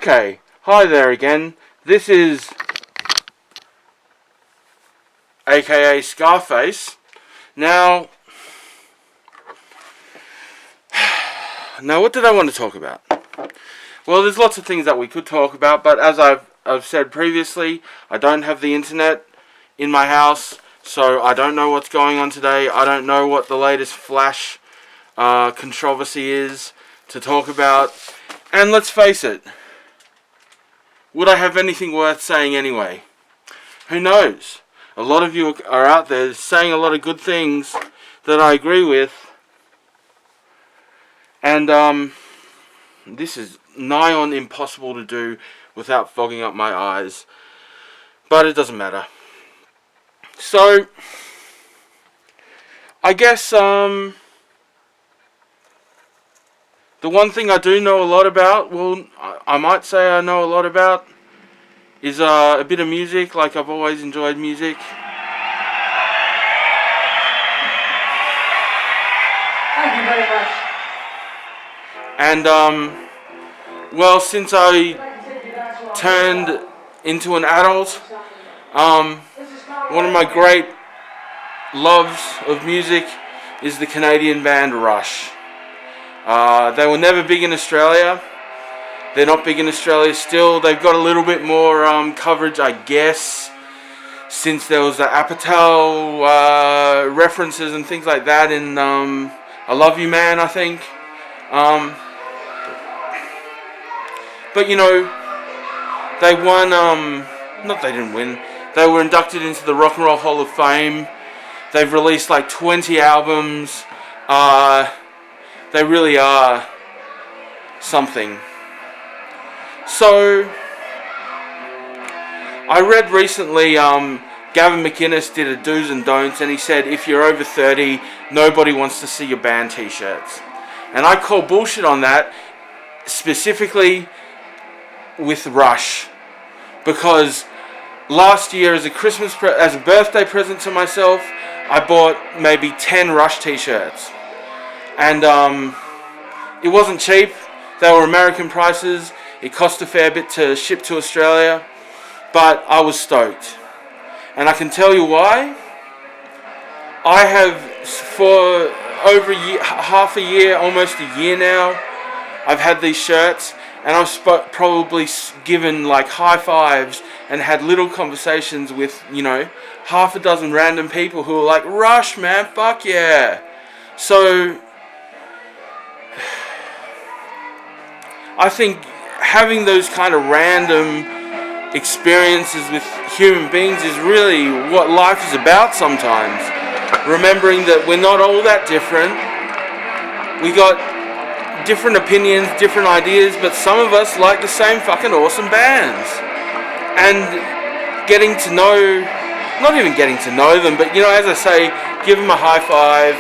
Okay, hi there again. This is aka Scarface. Now, what did I want to talk about? Well, there's lots of things that we could talk about, but as I've said previously, I don't have the internet in my house, so I don't know what's going on today. I don't know what the latest Flash controversy is to talk about. And let's face it, would I have anything worth saying anyway? Who knows? A lot of you are out there saying a lot of good things that I agree with. And this is nigh on impossible to do without fogging up my eyes. But it doesn't matter. So, I guess the one thing I do know a lot about, well, I might say I know a lot about, is a bit of music. Like, I've always enjoyed music. Thank you very much. And, well, since I turned into an adult, one of my great loves of music is the Canadian band Rush. They were never big in Australia. They're not big in Australia still. They've got a little bit more coverage, I guess, since there was the Apatow references and things like that in I Love You Man, I think. But, you know, they won, not they didn't win, they were inducted into the Rock and Roll Hall of Fame. They've released like 20 albums. They really are something. So, I read recently, Gavin McInnes did a do's and don'ts, and he said if you're over 30, nobody wants to see your band t-shirts. And I call bullshit on that, specifically with Rush, because last year as a birthday present to myself, I bought maybe 10 Rush t-shirts, and it wasn't cheap. They were American prices. It cost a fair bit to ship to Australia, but I was stoked, and I can tell you why. I have, for over a year, half a year, almost a year now, I've had these shirts, and I've probably given like high fives and had little conversations with, you know, half a dozen random people who are like, Rush, man, fuck yeah. So, I think having those kind of random experiences with human beings is really what life is about sometimes. Remembering that we're not all that different. We got different opinions, different ideas, but some of us like the same fucking awesome bands. And getting to know, not even getting to know them, but, you know, as I say, give them a high five.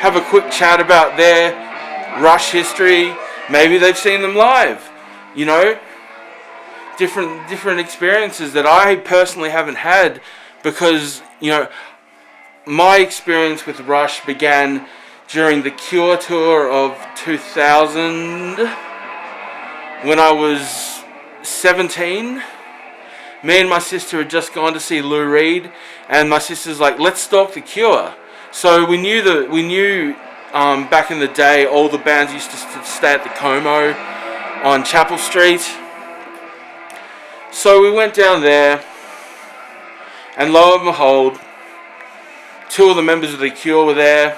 Have a quick chat about their Rush history. Maybe they've seen them live. You know, different experiences that I personally haven't had, because, you know, my experience with Rush began during the Cure tour of 2000 when I was 17. Me and my sister had just gone to see Lou Reed, and my sister's like, let's stalk the Cure. So we knew back in the day, all the bands used to stay at the Como on Chapel Street. So we went down there, and lo and behold, two of the members of the Cure were there.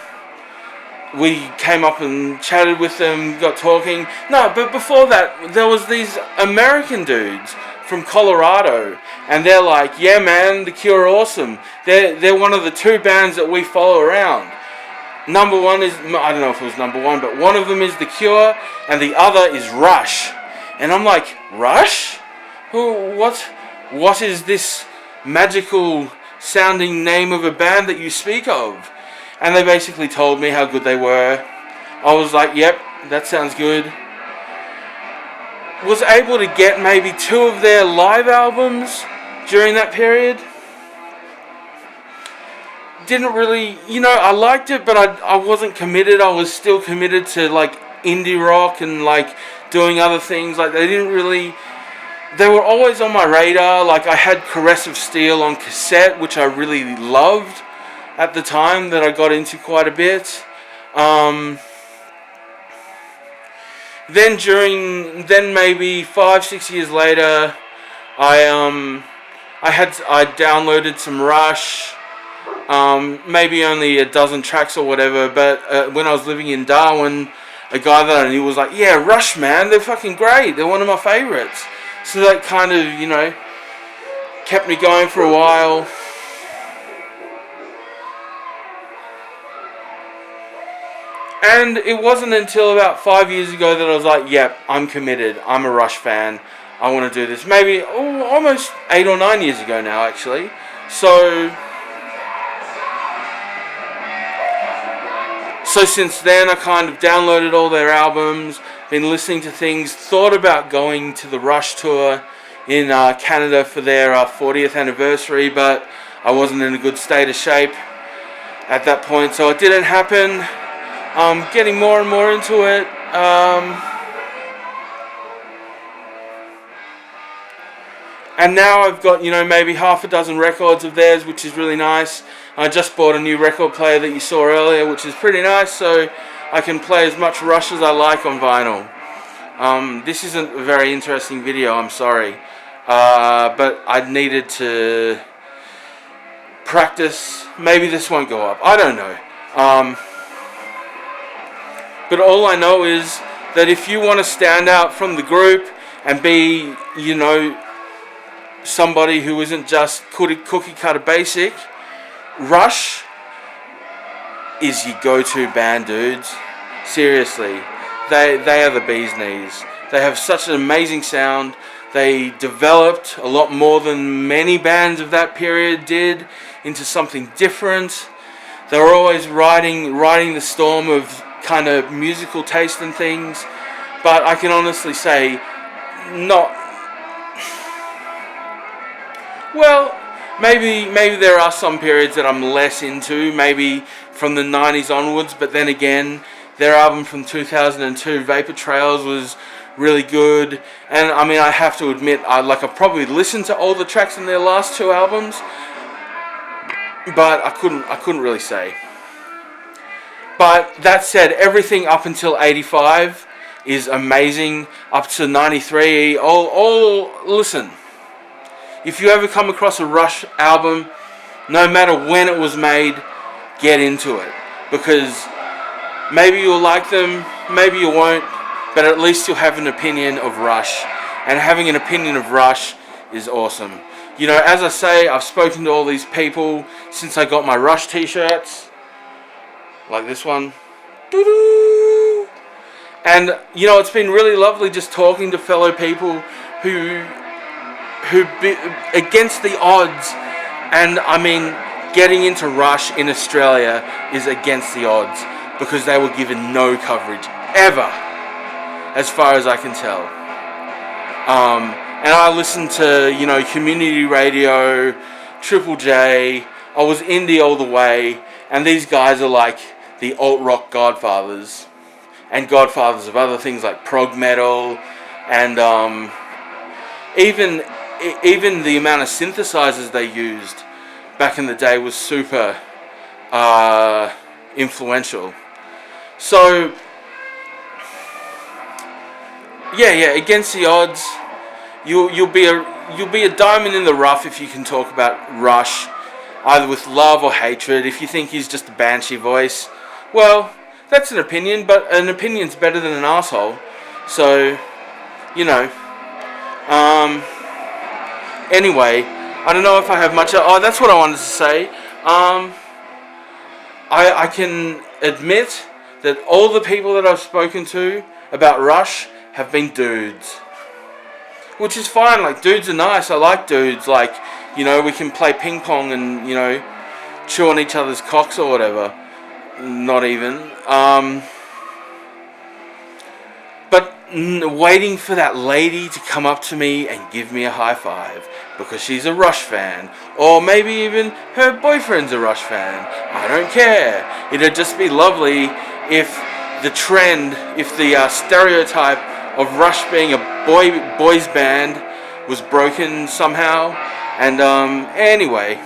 We came up and chatted with them, got talking. No, but before that, there was these American dudes from Colorado, and they're like, yeah man, the Cure are awesome. They're one of the two bands that we follow around. Number one is, I don't know if it was number one, but one of them is the Cure, and the other is Rush. And I'm like, Rush? What is this magical sounding name of a band that you speak of? And they basically told me how good they were. I was like, yep, that sounds good. Was able to get maybe 2 of their live albums during that period. didn't really, I liked it, but I wasn't committed. I was still committed to like indie rock and like doing other things. Like they were always on my radar. Like I had Caress of Steel on cassette, which I really loved at the time, that I got into quite a bit. Then maybe 5-6 years later, I downloaded some Rush. Maybe only a dozen tracks or whatever, but when I was living in Darwin, a guy that I knew was like, yeah, Rush, man, they're fucking great, they're one of my favorites. So that kind of, kept me going for a while. And it wasn't until about 5 years ago that I was like, yep, I'm committed, I'm a Rush fan, I want to do this. Maybe almost 8 or 9 years ago now, actually. So since then, I kind of downloaded all their albums, been listening to things, thought about going to the Rush tour in Canada for their 40th anniversary, but I wasn't in a good state of shape at that point, so it didn't happen. Getting more and more into it. And now I've got, maybe half a dozen records of theirs, which is really nice. I just bought a new record player that you saw earlier, which is pretty nice, so I can play as much Rush as I like on vinyl. This isn't a very interesting video, I'm sorry. But I needed to practice. Maybe this won't go up. I don't know. But all I know is that if you want to stand out from the group and be, somebody who isn't just cookie cutter basic, Rush is your go-to band, dudes. Seriously, they are the bee's knees. They have such an amazing sound. They developed a lot more than many bands of that period did into something different. They were always riding the storm of kind of musical taste and things, but I can honestly say, maybe there are some periods that I'm less into, maybe from the 90s onwards, but then again, their album from 2002, Vapor Trails, was really good. And I mean, I have to admit, I've probably listened to all the tracks in their last two albums, but I couldn't really say. But that said, everything up until 85 is amazing. Up to 93, listen. If you ever come across a Rush album, no matter when it was made, get into it. Because maybe you'll like them, maybe you won't, but at least you'll have an opinion of Rush. And having an opinion of Rush is awesome. As I say, I've spoken to all these people since I got my Rush t-shirts. Like this one. Doo-doo! And, it's been really lovely just talking to fellow people who against the odds, and I mean, getting into Rush in Australia is against the odds, because they were given no coverage, ever, as far as I can tell. And I listened to, community radio, Triple J, I was indie all the way, and these guys are like the alt-rock godfathers, and godfathers of other things like prog metal, and even the amount of synthesizers they used back in the day was super influential. So yeah, against the odds, you'll be a diamond in the rough if you can talk about Rush, either with love or hatred. If you think he's just a banshee voice, well, that's an opinion, but an opinion's better than an asshole. So, anyway, I don't know if I have much. That's what I wanted to say. I can admit that all the people that I've spoken to about Rush have been dudes, which is fine. Like, dudes are nice. I like dudes. Like, we can play ping pong and chew on each other's cocks or whatever. Not even. But waiting for that lady to come up to me and give me a high five because she's a Rush fan, or maybe even her boyfriend's a Rush fan. I don't care. It'd just be lovely if the trend, if the stereotype of Rush being a boys band was broken somehow. And anyway,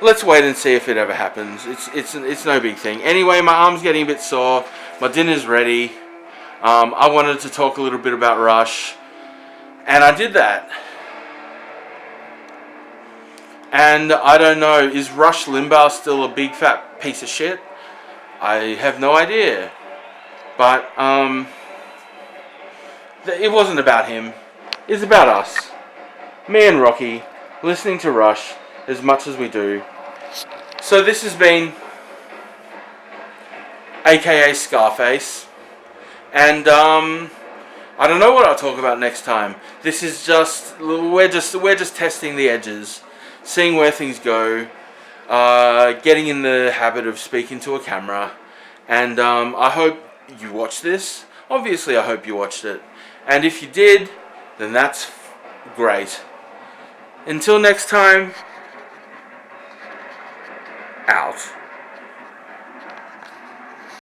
let's wait and see if it ever happens. It's no big thing. Anyway, my arm's getting a bit sore. My dinner's ready. I wanted to talk a little bit about Rush, and I did that. And I don't know, is Rush Limbaugh still a big fat piece of shit? I have no idea. But it wasn't about him. It's about us. Me and Rocky, listening to Rush as much as we do. So this has been AKA Scarface. And I don't know what I'll talk about next time. This is just we're just testing the edges, seeing where things go, getting in the habit of speaking to a camera, and I hope you watched this. Obviously, I hope you watched it, and if you did, then that's great. Until next time, out.